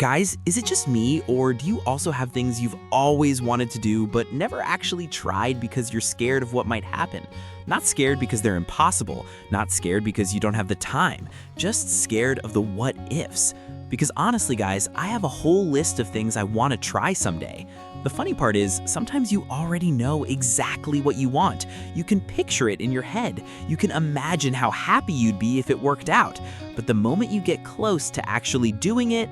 Guys, is it just me, or do you also have things you've always wanted to do but never actually tried because you're scared of what might happen? Not scared because they're impossible, not scared because you don't have the time, just scared of the what ifs. Because honestly, guys, I have a whole list of things I want to try someday. The funny part is, sometimes you already know exactly what you want. You can picture it in your head. You can imagine how happy you'd be if it worked out. But the moment you get close to actually doing it,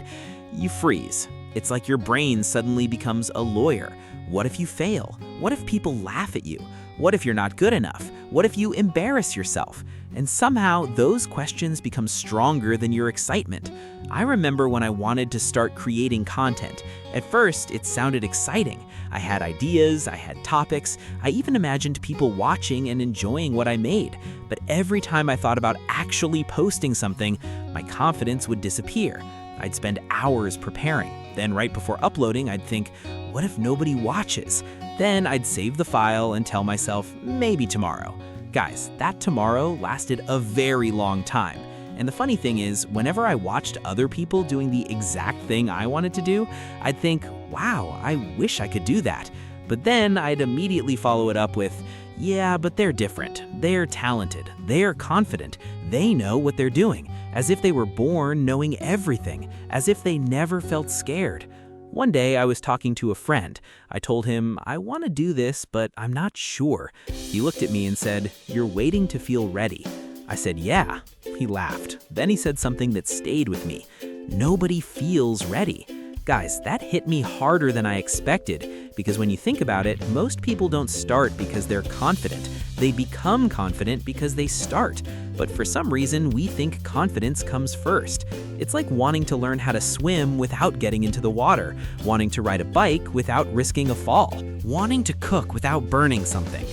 you freeze. It's like your brain suddenly becomes a lawyer. What if you fail? What if people laugh at you? What if you're not good enough? What if you embarrass yourself? And somehow those questions become stronger than your excitement. I remember when I wanted to start creating content. At first, it sounded exciting. I had ideas, I had topics, I even imagined people watching and enjoying what I made. But every time I thought about actually posting something, my confidence would disappear. I'd spend hours preparing. Then right before uploading, I'd think, what if nobody watches? Then I'd save the file and tell myself, maybe tomorrow. Guys, that tomorrow lasted a very long time. And the funny thing is, whenever I watched other people doing the exact thing I wanted to do, I'd think, wow, I wish I could do that. But then I'd immediately follow it up with, yeah, but they're different. They're talented. They're confident. They know what they're doing, as if they were born knowing everything, as if they never felt scared. One day I was talking to a friend. I told him, I want to do this, but I'm not sure. He looked at me and said, you're waiting to feel ready. I said, yeah. He laughed. Then he said something that stayed with me. Nobody feels ready. Guys, that hit me harder than I expected, because when you think about it, most people don't start because they're confident. They become confident because they start. But for some reason, we think confidence comes first. It's like wanting to learn how to swim without getting into the water, wanting to ride a bike without risking a fall, wanting to cook without burning something,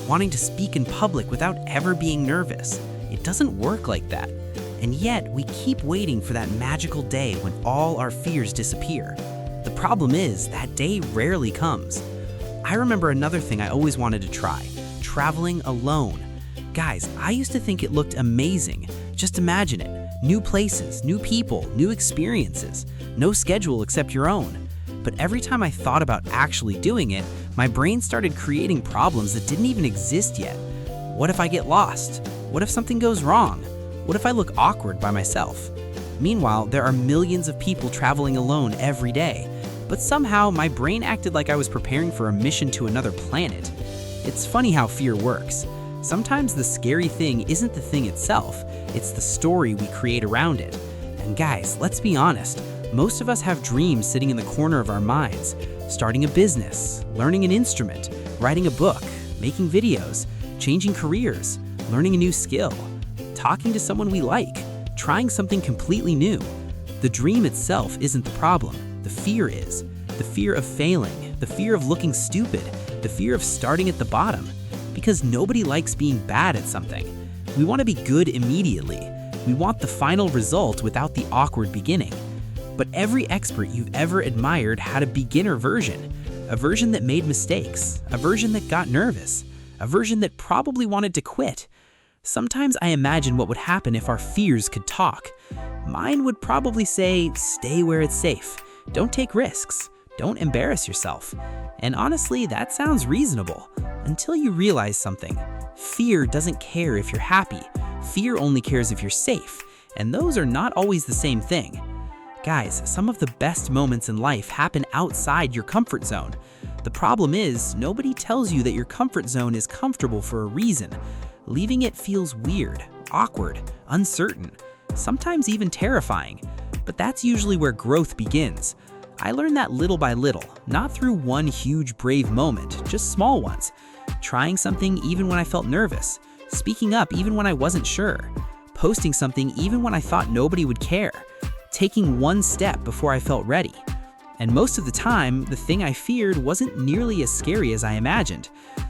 wanting to speak in public without ever being nervous. It doesn't work like that. And yet, we keep waiting for that magical day when all our fears disappear. The problem is, that day rarely comes. I remember another thing I always wanted to try, traveling alone. Guys, I used to think it looked amazing. Just imagine it. New places, new people, new experiences. No schedule except your own. But every time I thought about actually doing it, my brain started creating problems that didn't even exist yet. What if I get lost? What if something goes wrong? What if I look awkward by myself? Meanwhile, there are millions of people traveling alone every day. But somehow, my brain acted like I was preparing for a mission to another planet. It's funny how fear works. Sometimes the scary thing isn't the thing itself, it's the story we create around it. And guys, let's be honest, most of us have dreams sitting in the corner of our minds. Starting a business, learning an instrument, writing a book, making videos, changing careers, learning a new skill, talking to someone we like, trying something completely new. The dream itself isn't the problem, the fear is. The fear of failing, the fear of looking stupid, the fear of starting at the bottom. Because nobody likes being bad at something. We want to be good immediately. We want the final result without the awkward beginning. But every expert you've ever admired had a beginner version, a version that made mistakes, a version that got nervous, a version that probably wanted to quit. Sometimes I imagine what would happen if our fears could talk. Mine would probably say, stay where it's safe. Don't take risks. Don't embarrass yourself. And honestly, that sounds reasonable. Until you realize something. Fear doesn't care if you're happy. Fear only cares if you're safe. And those are not always the same thing. Guys, some of the best moments in life happen outside your comfort zone. The problem is, nobody tells you that your comfort zone is comfortable for a reason. Leaving it feels weird, awkward, uncertain, sometimes even terrifying. But that's usually where growth begins. I learned that little by little, not through one huge brave moment, just small ones. Trying something even when I felt nervous, speaking up even when I wasn't sure, posting something even when I thought nobody would care, taking one step before I felt ready. And most of the time, the thing I feared wasn't nearly as scary as I imagined.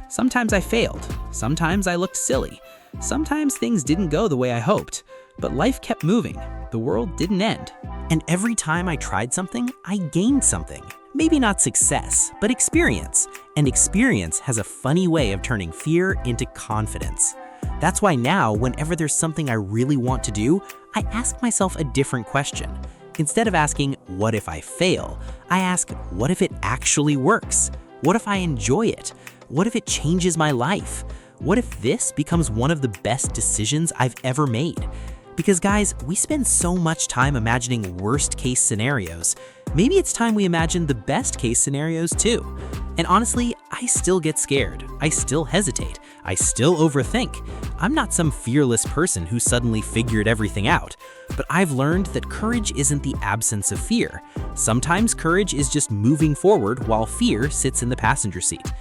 Sometimes I failed, sometimes I looked silly, sometimes things didn't go the way I hoped, but life kept moving, the world didn't end. And every time I tried something, I gained something. Maybe not success, but experience. And experience has a funny way of turning fear into confidence. That's why now, whenever there's something I really want to do, I ask myself a different question. Instead of asking, what if I fail? I ask, what if it actually works? What if I enjoy it? What if it changes my life? What if this becomes one of the best decisions I've ever made? Because guys, we spend so much time imagining worst case scenarios. Maybe it's time we imagine the best case scenarios too. And honestly, I still get scared. I still hesitate. I still overthink. I'm not some fearless person who suddenly figured everything out. But I've learned that courage isn't the absence of fear. Sometimes courage is just moving forward while fear sits in the passenger seat.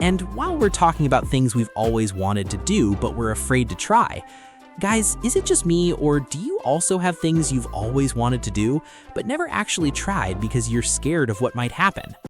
And while we're talking about things we've always wanted to do but we're afraid to try, guys, is it just me, or do you also have things you've always wanted to do but never actually tried because you're scared of what might happen?